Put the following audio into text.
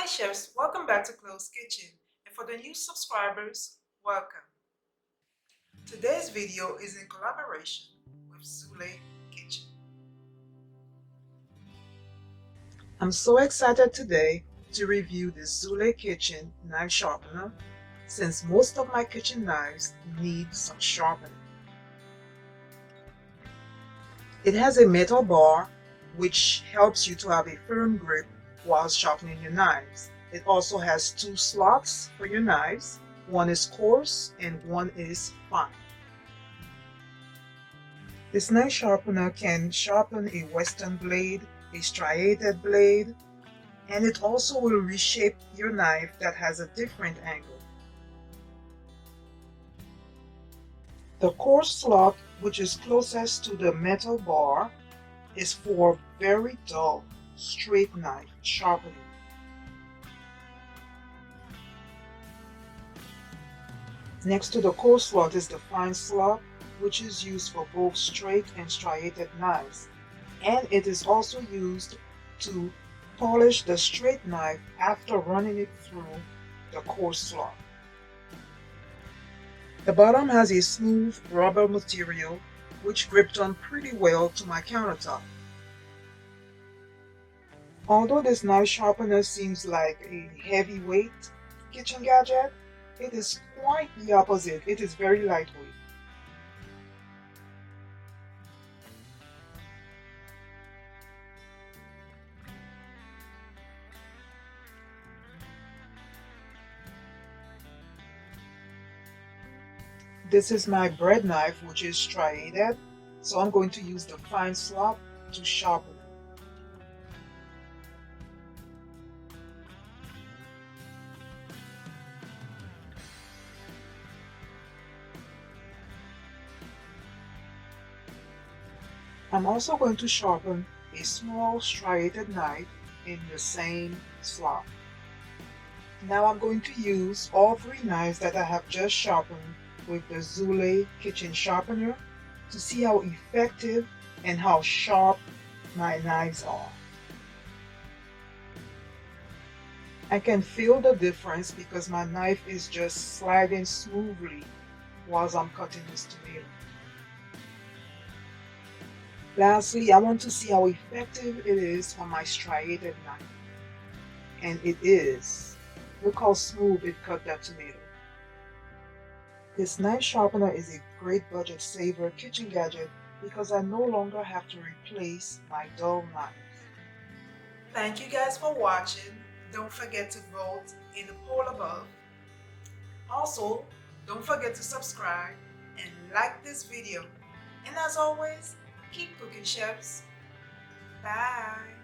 Hi chefs, welcome back to ClosKitchen, and for the new subscribers, welcome. Today's video is in collaboration with Zulay Kitchen. I'm so excited today to review the Zulay Kitchen knife sharpener since most of my kitchen knives need some sharpening. It has a metal bar which helps you to have a firm grip while sharpening your knives. It also has two slots for your knives. One is coarse and one is fine. This knife sharpener can sharpen a western blade, a striated blade, and it also will reshape your knife that has a different angle. The coarse slot, which is closest to the metal bar, is for very dull, straight knife sharpening. Next to the coarse slot is the fine slot, which is used for both straight and striated knives, and it is also used to polish the straight knife after running it through the coarse slot. The bottom has a smooth rubber material which gripped on pretty well to my countertop. Although this knife sharpener seems like a heavyweight kitchen gadget, it is quite the opposite. It is very lightweight. This is my bread knife, which is striated, so I'm going to use the fine slot to sharpen it. I'm also going to sharpen a small striated knife in the same slot. Now I'm going to use all three knives that I have just sharpened with the Zulay Kitchen sharpener to see how effective and how sharp my knives are. I can feel the difference because my knife is just sliding smoothly while I'm cutting this tomato. Lastly, I want to see how effective it is on my striated knife. And it is. Look how smooth it cut that tomato. This knife sharpener is a great budget saver kitchen gadget because I no longer have to replace my dull knives. Thank you guys for watching. Don't forget to vote in the poll above. Also, don't forget to subscribe and like this video. And as always, keep cooking, chefs. Bye.